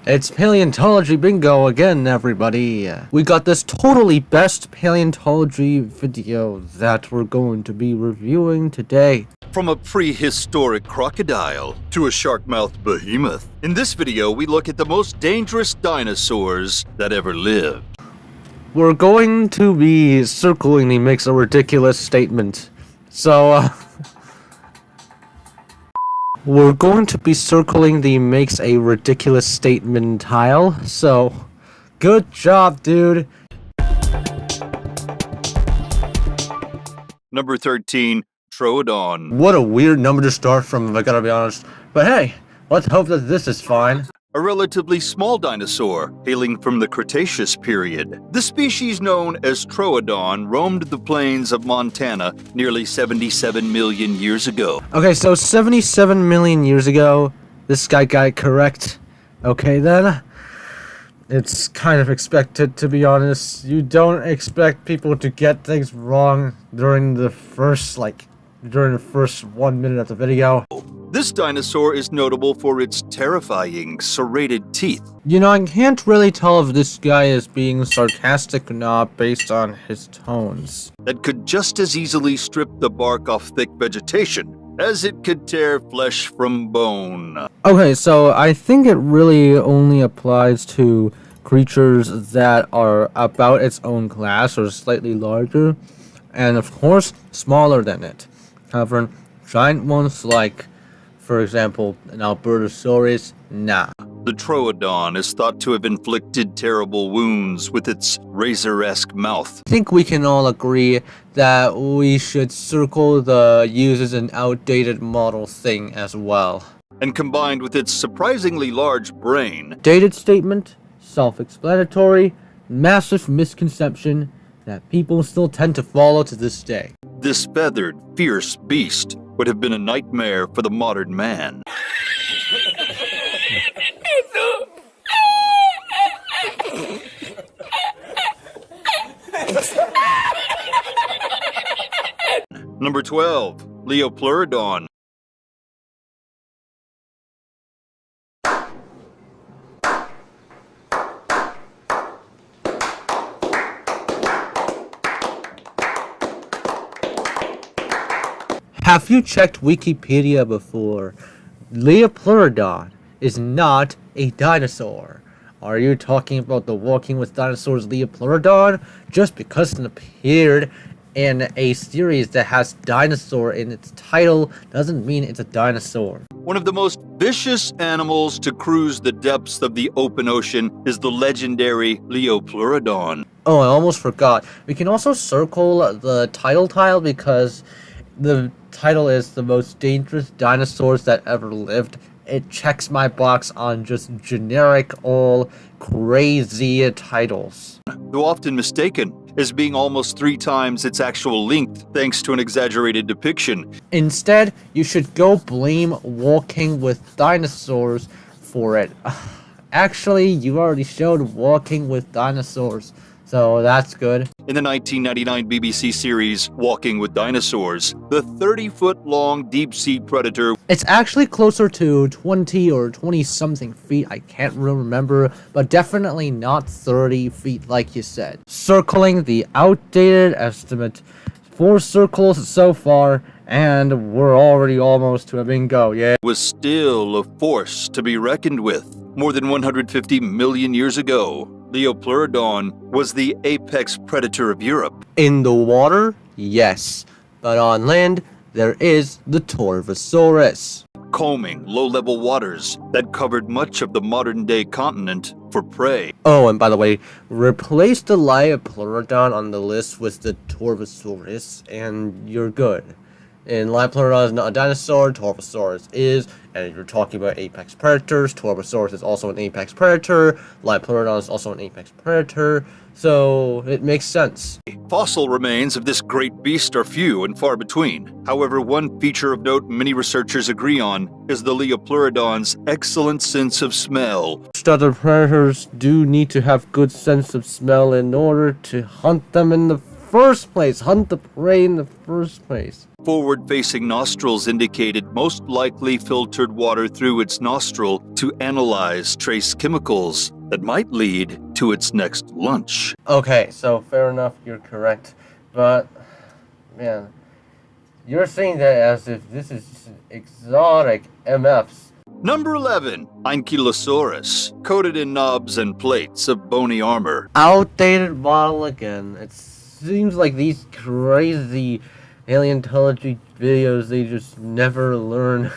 It's paleontology bingo again, everybody. We got this totally best paleontology video that we're going to be reviewing today. From a prehistoric crocodile to a shark-mouthed behemoth, in this video we look at the most dangerous dinosaurs that ever lived. We're going to be circling the makes a ridiculous statement. We're going to be circling the makes a ridiculous statement tile, so good job, dude. Number 13, Troodon. What a weird number to start from, if I gotta be honest. But hey, let's hope that this is fine. A relatively small dinosaur hailing from the Cretaceous period. The species known as Troodon roamed the plains of Montana nearly 77 million years ago. Okay, so 77 million years ago, this guy got it correct. Okay then, it's kind of expected, to be honest. You don't expect people to get things wrong during the first 1 minute of the video. This dinosaur is notable for its terrifying, serrated teeth. You know, I can't really tell if this guy is being sarcastic or not based on his tones. That could just as easily strip the bark off thick vegetation as it could tear flesh from bone. Okay, so I think it really only applies to creatures that are about its own class or slightly larger, and of course, smaller than it. However, giant ones like, for example, an Allosaurus, nah. The Troodon is thought to have inflicted terrible wounds with its razor-esque mouth. I think we can all agree that we should circle the uses an outdated model thing as well. And combined with its surprisingly large brain. Dated statement, self-explanatory, massive misconception that people still tend to follow to this day. This feathered, fierce beast would have been a nightmare for the modern man. Number 12, Liopleurodon. Have you checked Wikipedia before? Liopleurodon is not a dinosaur. Are you talking about the Walking with Dinosaurs Liopleurodon? Just because it appeared in a series that has dinosaur in its title doesn't mean it's a dinosaur. One of the most vicious animals to cruise the depths of the open ocean is the legendary Liopleurodon. Oh, I almost forgot. We can also circle the title tile because the title is the most dangerous dinosaurs that ever lived. It checks my box on just generic, all crazy titles. Though often mistaken as being almost 3 times its actual length thanks to an exaggerated depiction. Instead, you should go blame Walking with Dinosaurs for it. Actually, you already showed Walking with Dinosaurs, so that's good. In the 1999 BBC series Walking with Dinosaurs, the 30-foot-long deep-sea predator. It's actually closer to 20 or 20-something feet, I can't really remember, but definitely not 30 feet like you said. Circling the outdated estimate. 4 circles so far, and we're already almost to a bingo, yeah. Was still a force to be reckoned with. More than 150 million years ago, Liopleurodon was the apex predator of Europe. In the water, yes, but on land, there is the Troodon. Combing low-level waters that covered much of the modern-day continent for prey. Oh, and by the way, replace the Liopleurodon on the list with the Troodon, and you're good. And Liopleurodon is not a dinosaur, Troodon is, and if you're talking about apex predators, Troodon is also an apex predator, Liopleurodon is also an apex predator, so it makes sense. Fossil remains of this great beast are few and far between. However, one feature of note many researchers agree on is the Liopleurodon's excellent sense of smell. Other predators do need to have good sense of smell in order to hunt them in the first place. Hunt the prey in the first place. Forward-facing nostrils indicated most likely filtered water through its nostril to analyze trace chemicals that might lead to its next lunch. Okay, so fair enough, you're correct. But, man, you're saying that as if this is just an exotic MFs. Number 11. Ankylosaurus, coated in knobs and plates of bony armor. Outdated model again. It seems like these crazy paleontology videos, they just never learn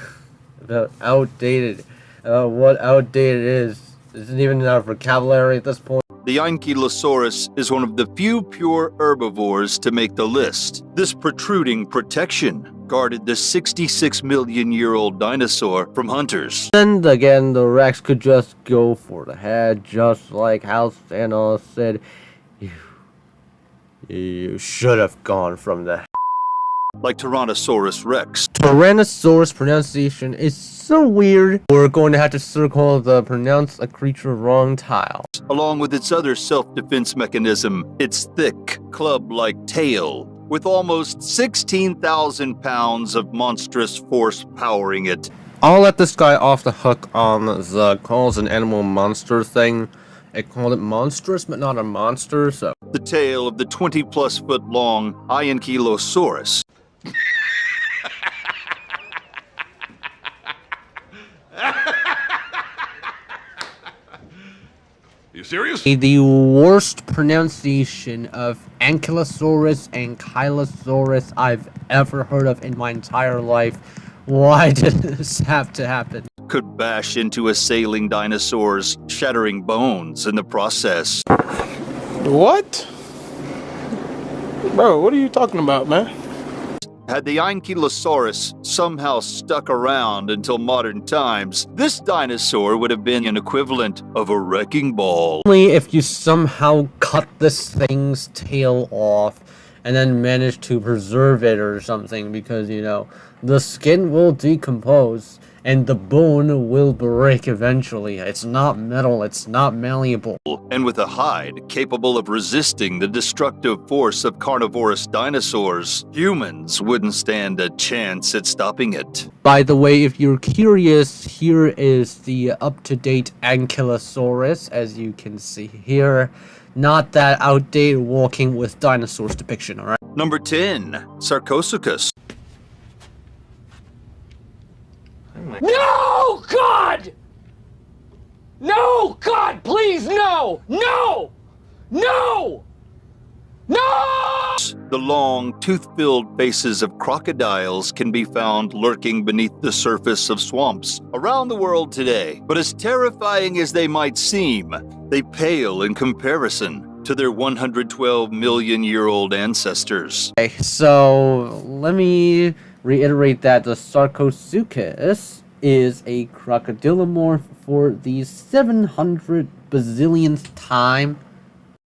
about what outdated is. Isn't even in our vocabulary at this point. The Ankylosaurus is one of the few pure herbivores to make the list. This protruding protection guarded the 66-million-year-old dinosaur from hunters. And again, the Rex could just go for the head, just like how Thanos said, you should have gone from the like Tyrannosaurus Rex. Tyrannosaurus pronunciation is so weird. We're going to have to circle the pronounce a creature wrong tile. Along with its other self-defense mechanism, its thick, club-like tail, with almost 16,000 pounds of monstrous force powering it. I'll let this guy off the hook on the calls an animal monster thing. It called it monstrous, but not a monster, so. The tail of the 20-plus foot long Ankylosaurus. You serious? The worst pronunciation of Ankylosaurus and Ankylosaurus I've ever heard of in my entire life. Why did this have to happen? Could bash into assailing dinosaurs, shattering bones in the process. What? Bro, what are you talking about, man? Had the Ankylosaurus somehow stuck around until modern times, this dinosaur would have been an equivalent of a wrecking ball. Only if you somehow cut this thing's tail off and then manage to preserve it or something, because, you know, the skin will decompose and the bone will break eventually. It's not metal, it's not malleable. And with a hide capable of resisting the destructive force of carnivorous dinosaurs, humans wouldn't stand a chance at stopping it. By the way, if you're curious, here is the up-to-date Ankylosaurus, as you can see here. Not that outdated walking with dinosaurs depiction, alright? Number 10. Sarcosuchus. No, God! No, God, please, no! No! No! No! The long, tooth-filled faces of crocodiles can be found lurking beneath the surface of swamps around the world today. But as terrifying as they might seem, they pale in comparison to their 112-million-year-old ancestors. Okay, so let me reiterate that the Sarcosuchus is a crocodilomorph for the 700 bazillionth time.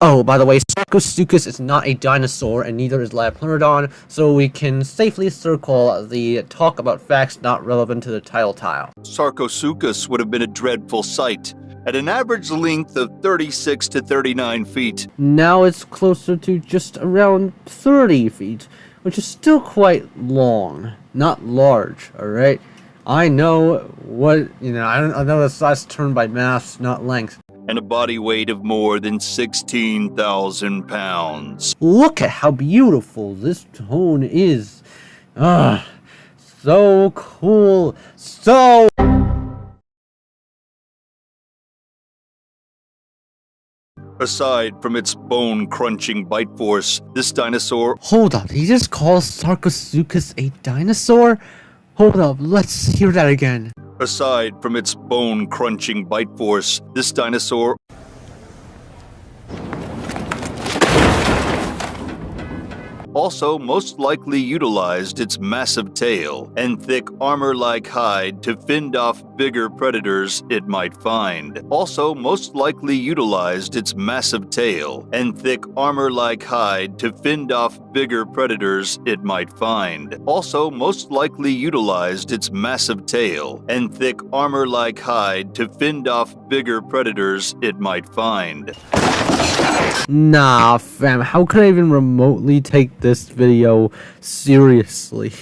Oh, by the way, Sarcosuchus is not a dinosaur, and neither is Liopleurodon, so we can safely circle the talk about facts not relevant to the title tile. Sarcosuchus would have been a dreadful sight, at an average length of 36 to 39 feet. Now it's closer to just around 30 feet, which is still quite long, not large, alright? I know what, I know the size term by mass, not length. And a body weight of more than 16,000 pounds. Look at how beautiful this tone is. Ah, so cool, so... Aside from its bone-crunching bite force, this dinosaur... Hold up, did he just call Sarcosuchus a dinosaur? Hold up, let's hear that again. Aside from its bone-crunching bite force, this dinosaur... also most likely utilized its massive tail and thick armor-like hide to fend off bigger predators it might find. Also most likely utilized its massive tail and thick armor-like hide to fend off bigger predators it might find. Also most likely utilized its massive tail and thick armor-like hide to fend off bigger predators it might find. Nah, fam, how could I even remotely take this video seriously?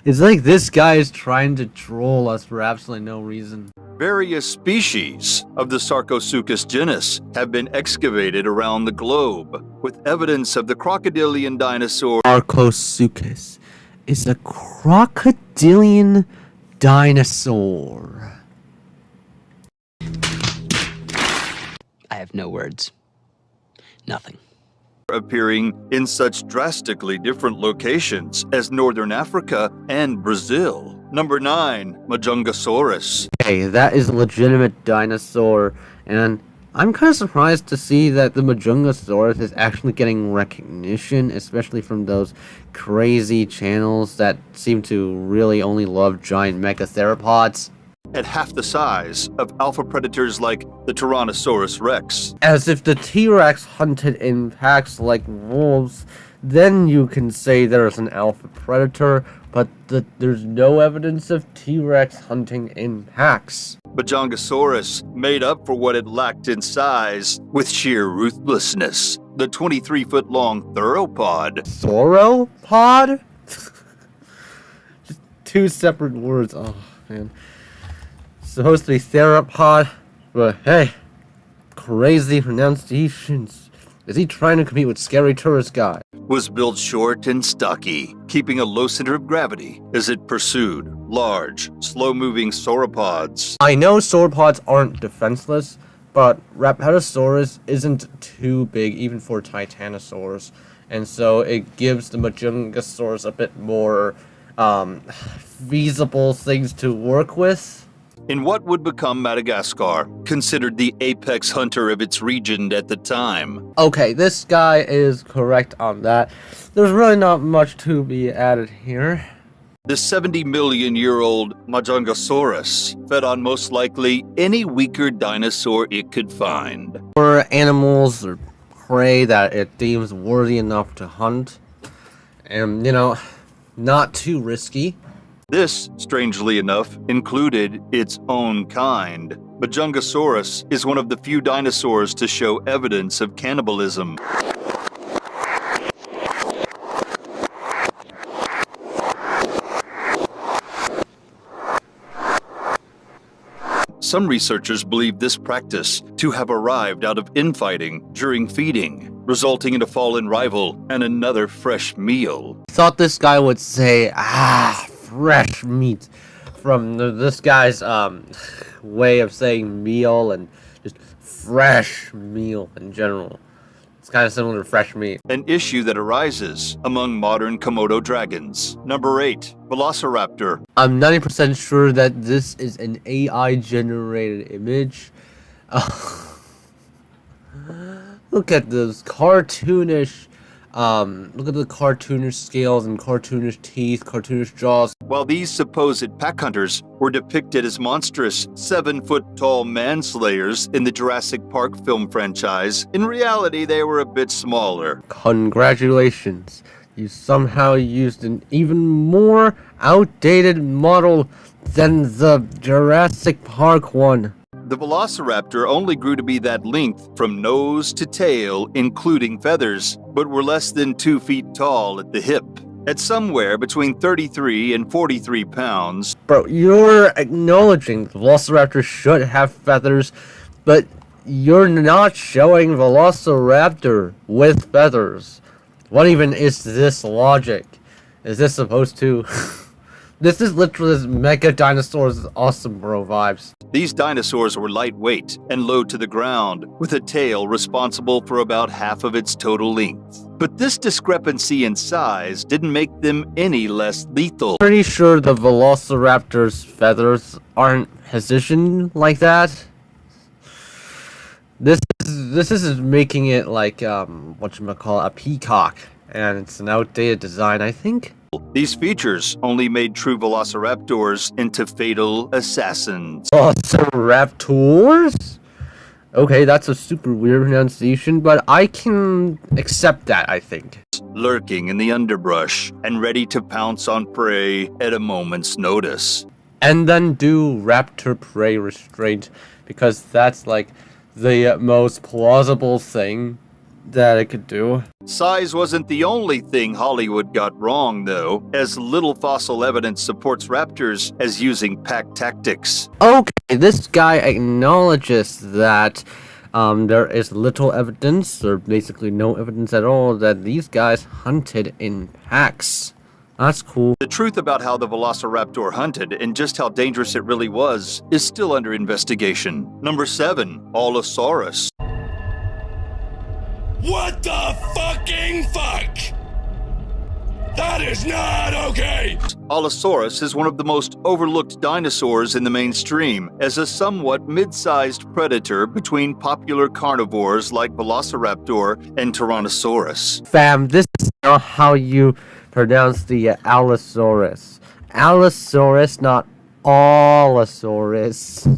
It's like this guy is trying to troll us for absolutely no reason. Various species of the Sarcosuchus genus have been excavated around the globe, with evidence of the crocodilian dinosaur. Sarcosuchus is a crocodilian dinosaur. I have no words. Nothing. Appearing in such drastically different locations as Northern Africa and Brazil. Number 9, Majungasaurus. Hey, that is a legitimate dinosaur, and I'm kind of surprised to see that the Majungasaurus is actually getting recognition, especially from those crazy channels that seem to really only love giant megatheropods. At half the size of alpha predators like the Tyrannosaurus Rex. As if the T-Rex hunted in packs like wolves, then you can say there's an alpha predator, but there's no evidence of T-Rex hunting in packs. Majungasaurus made up for what it lacked in size with sheer ruthlessness. The 23-foot-long theropod. Sauropod? Just two separate words. Oh, man. Supposed to be theropod, but hey, crazy pronunciations. Is he trying to compete with Scary Tourist Guy? Was built short and stocky, keeping a low center of gravity as it pursued large, slow-moving sauropods. I know sauropods aren't defenseless, but Rapetosaurus isn't too big even for Titanosaurs, and so it gives the Majungasaurus a bit more feasible things to work with. In what would become Madagascar, considered the apex hunter of its region at the time. Okay, this guy is correct on that. There's really not much to be added here. The 70-million-year-old Majungasaurus fed on most likely any weaker dinosaur it could find. Or animals or prey that it deems worthy enough to hunt. And, you know, not too risky. This, strangely enough, included its own kind. Majungasaurus is one of the few dinosaurs to show evidence of cannibalism. Some researchers believe this practice to have arrived out of infighting during feeding, resulting in a fallen rival and another fresh meal. Thought this guy would say, fresh meat, from this guy's way of saying meal and just fresh meal in general. It's kind of similar to fresh meat. An issue that arises among modern Komodo dragons. Number 8, Velociraptor. I'm 90% sure that this is an AI-generated image. Look at those cartoonish, look at the cartoonish scales and cartoonish teeth, cartoonish jaws. While these supposed pack hunters were depicted as monstrous 7-foot-tall manslayers in the Jurassic Park film franchise, in reality they were a bit smaller. Congratulations, you somehow used an even more outdated model than the Jurassic Park one. The Velociraptor only grew to be that length from nose to tail, including feathers, but were less than 2 feet tall at the hip. At somewhere between 33 and 43 pounds. Bro, you're acknowledging the Velociraptor should have feathers, but you're not showing Velociraptor with feathers. What even is this logic? Is this supposed to... This is literally Mega Dinosaurs Awesome Bro vibes. These dinosaurs were lightweight and low to the ground, with a tail responsible for about half of its total length. But this discrepancy in size didn't make them any less lethal. Pretty sure the Velociraptor's feathers aren't positioned like that. This is making it like whatchamacallit, a peacock, and it's an outdated design, I think. These features only made true Velociraptors into fatal assassins. Velociraptors? Okay, that's a super weird pronunciation, but I can accept that, I think. Lurking in the underbrush and ready to pounce on prey at a moment's notice. And then do raptor prey restraint, because that's like the most plausible thing that it could do. Size wasn't the only thing Hollywood got wrong, though, as little fossil evidence supports raptors as using pack tactics. Okay, this guy acknowledges that there is little evidence, or basically no evidence at all, that these guys hunted in packs. That's cool. The truth about how the Velociraptor hunted and just how dangerous it really was is still under investigation. Number 7, Allosaurus. What the fucking fuck? That is not okay! Allosaurus is one of the most overlooked dinosaurs in the mainstream, as a somewhat mid-sized predator between popular carnivores like Velociraptor and Tyrannosaurus. Fam, this is not how you pronounce the Allosaurus. Allosaurus, not Allosaurus.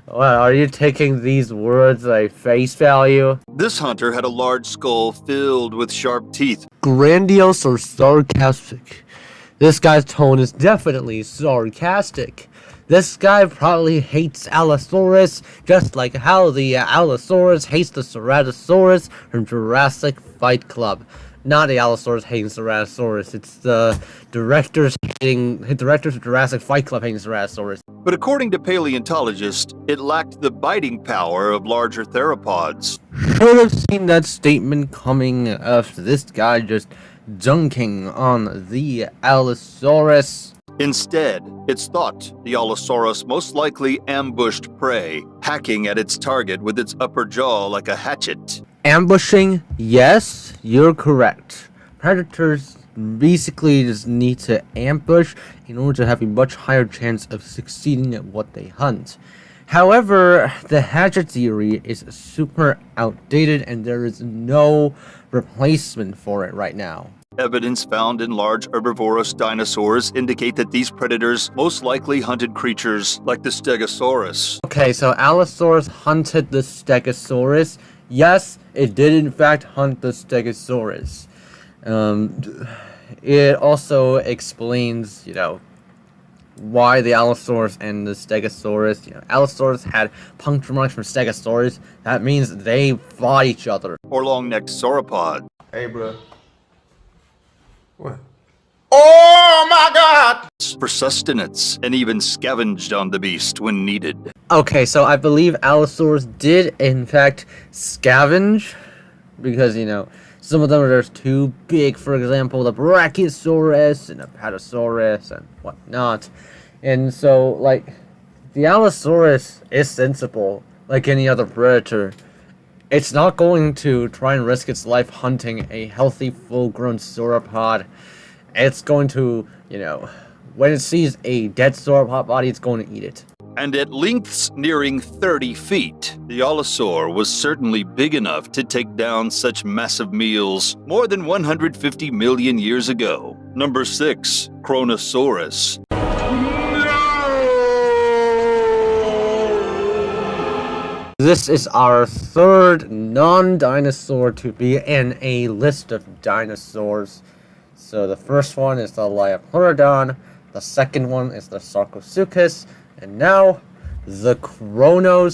Well, are you taking these words at face value? This hunter had a large skull filled with sharp teeth. Grandiose or sarcastic? This guy's tone is definitely sarcastic. This guy probably hates Allosaurus, just like how the Allosaurus hates the Ceratosaurus from Jurassic Fight Club. Not the Allosaurus hating Ceratosaurus, it's the directors of Jurassic Fight Club hating Ceratosaurus. But according to paleontologists, it lacked the biting power of larger theropods. Should have seen that statement coming after this guy just dunking on the Allosaurus. Instead, it's thought the Allosaurus most likely ambushed prey, hacking at its target with its upper jaw like a hatchet. Ambushing? Yes, you're correct. Predators basically just need to ambush in order to have a much higher chance of succeeding at what they hunt. However, the hatchet theory is super outdated and there is no replacement for it right now. Evidence found in large herbivorous dinosaurs indicate that these predators most likely hunted creatures like the Stegosaurus. Okay, so Allosaurus hunted the Stegosaurus. Yes, it did in fact hunt the Stegosaurus. It also explains, why the Allosaurus and the Stegosaurus, Allosaurus had puncture marks from Stegosaurus. That means they fought each other. Or long-necked sauropod. Hey, bro. What? Oh my god! For sustenance, and even scavenged on the beast when needed. Okay, so I believe Allosaurus did in fact scavenge, because, some of them are just too big. For example, the Brachiosaurus and the Apatosaurus and whatnot. And so, the Allosaurus is sensible, like any other predator. It's not going to try and risk its life hunting a healthy, full-grown sauropod. It's going to, when it sees a dead sauropod body, it's going to eat it. And at lengths nearing 30 feet, the Allosaur was certainly big enough to take down such massive meals more than 150 million years ago. Number 6, Kronosaurus. This is our third non-dinosaur to be in a list of dinosaurs. So the first one is the Liopleurodon, the second one is the Sarcosuchus, and now the Kronosaurus.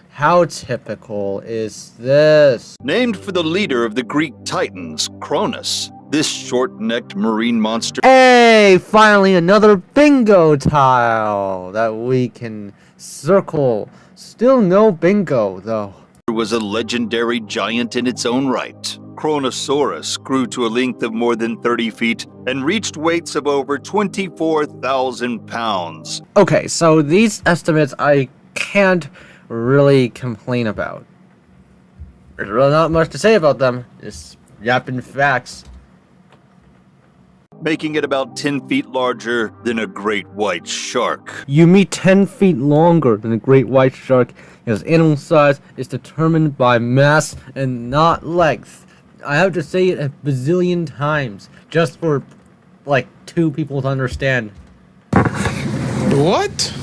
How typical is this? Named for the leader of the Greek Titans, Kronos, this short-necked marine monster Hey, finally another bingo tile that we can circle. Still no bingo, though. was a legendary giant in its own right. Kronosaurus grew to a length of more than 30 feet and reached weights of over 24,000 pounds. Okay, so these estimates I can't really complain about. There's really not much to say about them. Just yapping facts. Making it about 10 feet larger than a great white shark. You meet 10 feet longer than a great white shark because animal size is determined by mass and not length. I have to say it a bazillion times just for, two people to understand. What?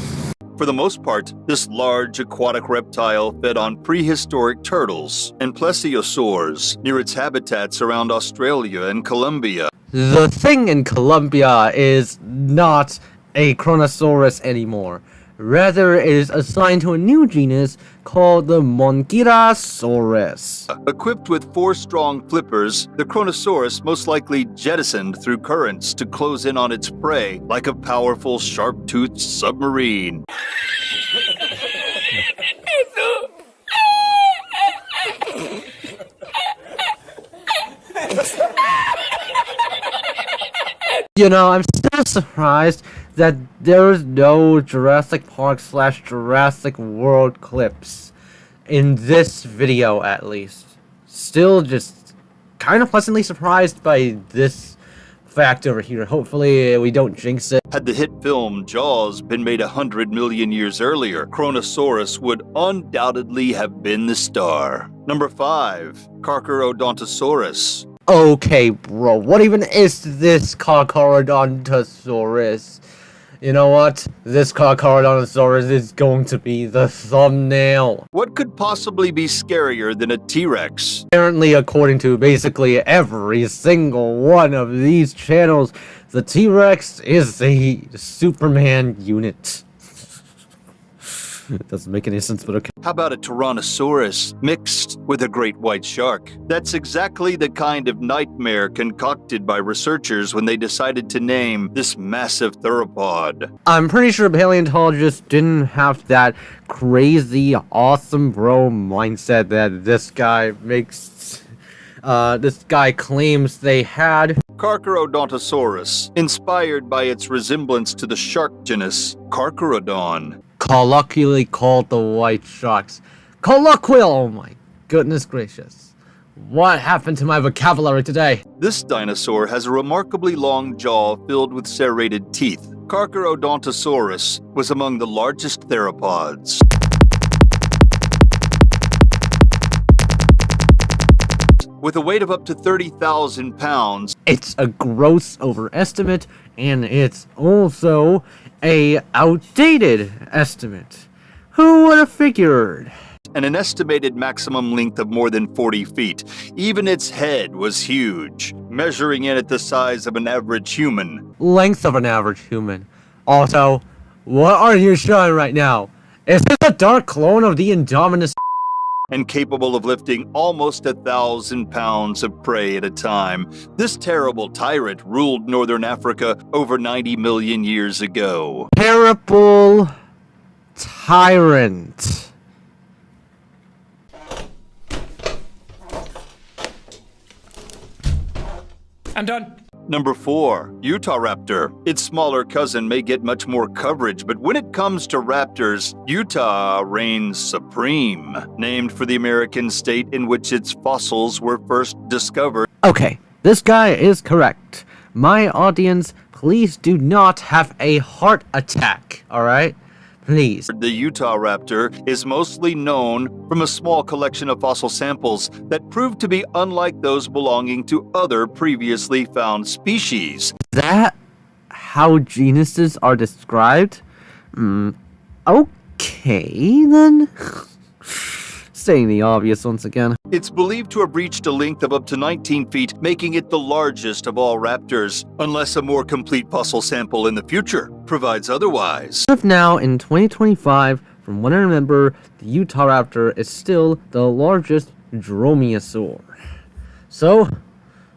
For the most part, this large aquatic reptile fed on prehistoric turtles and plesiosaurs near its habitats around Australia and Colombia. The thing in Colombia is not a Kronosaurus anymore. Rather, it is assigned to a new genus called the Majungasaurus. Equipped with 4 strong flippers, the Kronosaurus most likely jettisoned through currents to close in on its prey like a powerful sharp-toothed submarine. You know, I'm still surprised that there's no Jurassic Park / Jurassic World clips in this video, at least. Still just kind of pleasantly surprised by this fact over here. Hopefully we don't jinx it. Had the hit film Jaws been made 100 million years earlier, Kronosaurus would undoubtedly have been the star. Number 5, Carcharodontosaurus. Okay, bro, what even is this Carcharodontosaurus? You know what? This Carcharodontosaurus is going to be the thumbnail. What could possibly be scarier than a T-Rex? Apparently, according to basically every single one of these channels, the T-Rex is a Superman unit. It doesn't make any sense, but okay. How about a Tyrannosaurus mixed with a great white shark? That's exactly the kind of nightmare concocted by researchers when they decided to name this massive theropod. I'm pretty sure paleontologists didn't have that crazy, awesome bro mindset that this guy claims they had. Carcharodontosaurus, inspired by its resemblance to the shark genus Carcharodon. Colloquially called the white sharks. Colloquial! Oh my goodness gracious. What happened to my vocabulary today? This dinosaur has a remarkably long jaw filled with serrated teeth. Carcharodontosaurus was among the largest theropods. With a weight of up to 30,000 pounds. It's a gross overestimate, and it's also a outdated estimate. Who would have figured? And an estimated maximum length of more than 40 feet. Even its head was huge, measuring in at the size of an average human. Length of an average human. Also, what are you showing right now? Is this a dark clone of the Indominus? And capable of lifting almost 1,000 pounds of prey at a time. This terrible tyrant ruled northern Africa over 90 million years ago. Terrible tyrant. I'm done. Number 4, Utahraptor. Its smaller cousin may get much more coverage, but when it comes to raptors, Utah reigns supreme. Named for the American state in which its fossils were first discovered. Okay, this guy is correct. My audience, please do not have a heart attack, alright? Please. The Utahraptor is mostly known from a small collection of fossil samples that proved to be unlike those belonging to other previously found species. Is that how genuses are described? Okay, then. Saying the obvious once again. It's believed to have reached a length of up to 19 feet, making it the largest of all raptors, unless a more complete fossil sample in the future provides otherwise. As of now, in 2025, from what I remember, the Utahraptor is still the largest dromaeosaur. So,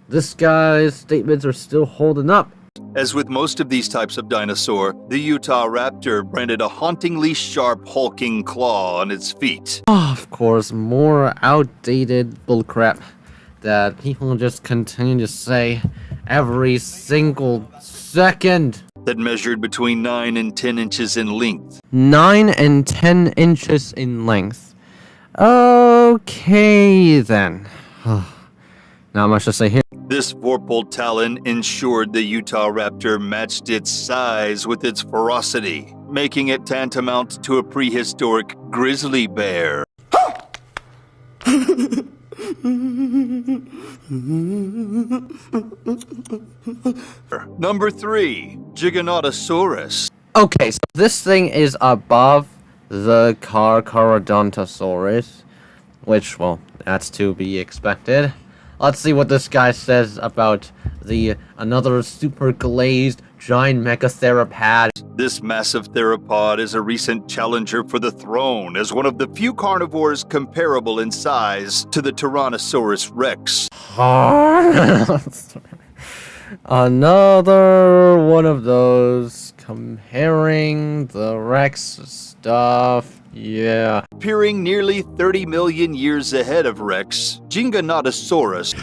this guy's statements are still holding up. As with most of these types of dinosaur, the Utahraptor branded a hauntingly sharp, hulking claw on its feet. Oh, of course, more outdated bullcrap that people just continue to say every single second. That measured between 9 and 10 inches in length. 9 and 10 inches in length. Okay, then. Not much to say here. This vorpal talon ensured the Utahraptor matched its size with its ferocity, making it tantamount to a prehistoric grizzly bear. Number 3, Giganotosaurus. Okay, so this thing is above the Carcharodontosaurus, which, well, that's to be expected. Let's see what this guy says about the another super glazed giant megatheropod. This massive theropod is a recent challenger for the throne as one of the few carnivores comparable in size to the Tyrannosaurus Rex. Another one of those comparing the Rex stuff. Yeah. Appearing nearly 30 million years ahead of Rex, Giganotosaurus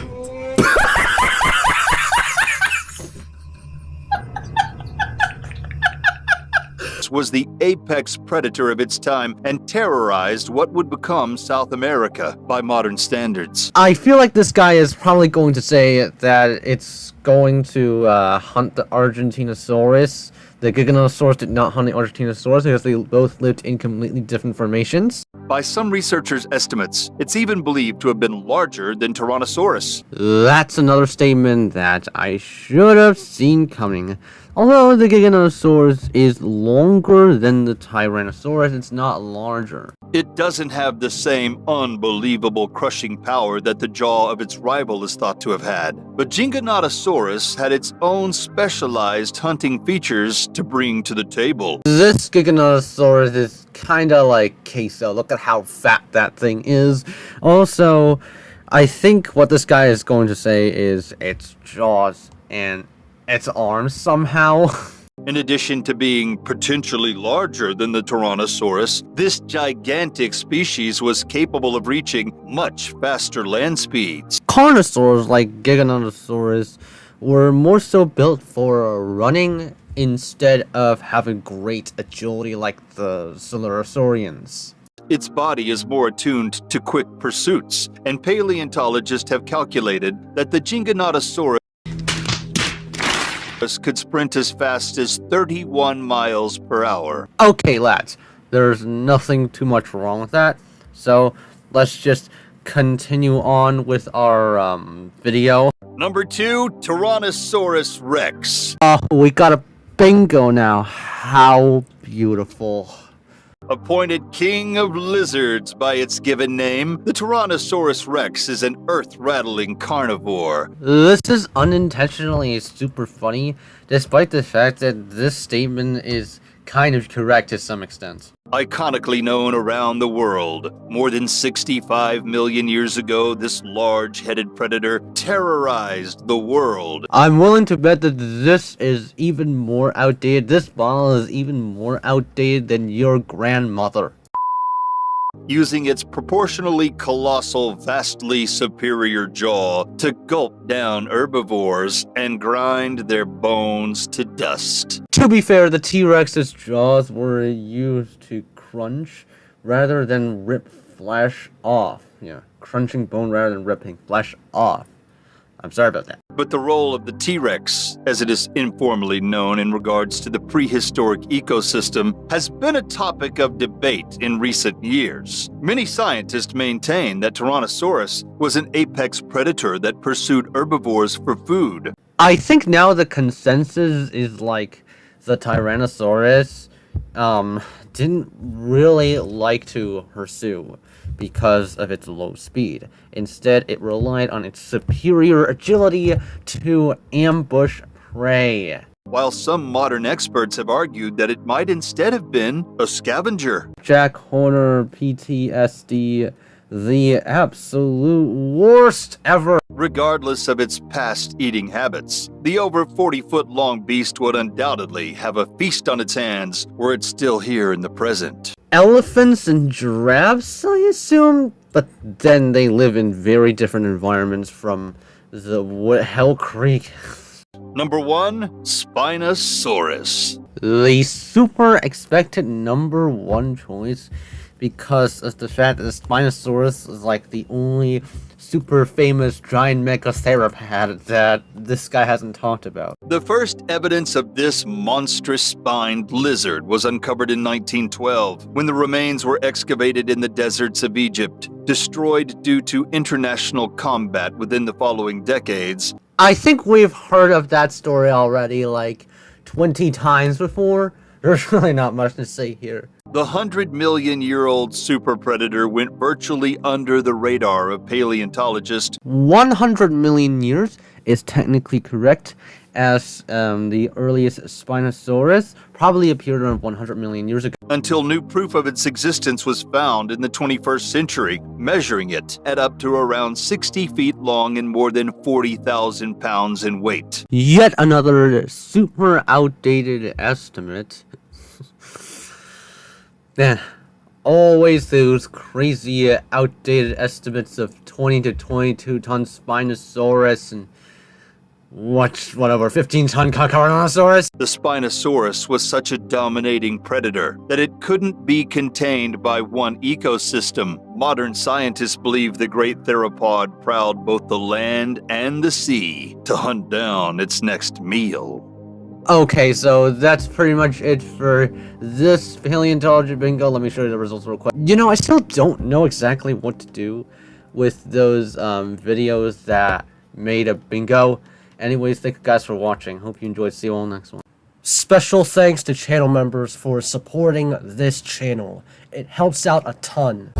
was the apex predator of its time and terrorized what would become South America by modern standards. I feel like this guy is probably going to say that it's going to hunt the Argentinosaurus. The Giganotosaurus did not hunt the Argentinosaurus because they both lived in completely different formations. By some researchers' estimates, it's even believed to have been larger than Tyrannosaurus. That's another statement that I should have seen coming. Although the Giganotosaurus is longer than the Tyrannosaurus, it's not larger. It doesn't have the same unbelievable crushing power that the jaw of its rival is thought to have had. But Giganotosaurus had its own specialized hunting features to bring to the table. This Giganotosaurus is kinda like queso. Look at how fat that thing is. Also, I think what this guy is going to say is its jaws and its arms somehow. In addition to being potentially larger than the Tyrannosaurus, this gigantic species was capable of reaching much faster land speeds. Carnosaurs like Giganotosaurus were more so built for running instead of having great agility like the Silurosaurians. Its body is more attuned to quick pursuits, and paleontologists have calculated that the Giganotosaurus could sprint as fast as 31 miles per hour. Okay, lads, there's nothing too much wrong with that, so let's just continue on with our video. Number 2, Tyrannosaurus Rex. We got a bingo now. How beautiful. Appointed king of lizards by its given name, the Tyrannosaurus Rex is an earth-rattling carnivore. This is unintentionally super funny, despite the fact that this statement is kind of correct to some extent. Iconically known around the world, more than 65 million years ago, this large-headed predator terrorized the world. I'm willing to bet that this is even more outdated. This model is even more outdated than your grandmother. Using its proportionally colossal, vastly superior jaw to gulp down herbivores and grind their bones to dust. To be fair, the T-Rex's jaws were used to crunch rather than rip flesh off. Yeah, crunching bone rather than ripping flesh off. I'm sorry about that. But the role of the T-Rex, as it is informally known in regards to the prehistoric ecosystem, has been a topic of debate in recent years. Many scientists maintain that Tyrannosaurus was an apex predator that pursued herbivores for food. I think now the consensus is like the Tyrannosaurus didn't really like to pursue because of its low speed. Instead, it relied on its superior agility to ambush prey. While some modern experts have argued that it might instead have been a scavenger. Jack Horner PTSD, the absolute worst ever. Regardless of its past eating habits, the over 40-foot-long beast would undoubtedly have a feast on its hands were it still here in the present. Elephants and giraffes, I assume? But then they live in very different environments from the Hell Creek. Number 1, Spinosaurus. The super expected number 1 choice because of the fact that the Spinosaurus is like the only super famous giant megatheropod that this guy hasn't talked about. The first evidence of this monstrous spined lizard was uncovered in 1912 when the remains were excavated in the deserts of Egypt, destroyed due to international combat within the following decades. I think we've heard of that story already like 20 times before. There's really not much to say here. The 100-million-year-old super predator went virtually under the radar of paleontologists. 100 million years is technically correct, as the earliest Spinosaurus probably appeared around 100 million years ago. Until new proof of its existence was found in the 21st century, measuring it at up to around 60 feet long and more than 40,000 pounds in weight. Yet another super outdated estimate. Man, always those crazy outdated estimates of 20 to 22 ton Spinosaurus and whatever, 15-ton Carcharodontosaurus? The Spinosaurus was such a dominating predator that it couldn't be contained by one ecosystem. Modern scientists believe the great theropod prowled both the land and the sea to hunt down its next meal. Okay, so that's pretty much it for this paleontology bingo. Let me show you the results real quick. You know, I still don't know exactly what to do with those videos that made a bingo. Anyways, thank you guys for watching. Hope you enjoyed. See you all in the next one. Special thanks to channel members for supporting this channel. It helps out a ton.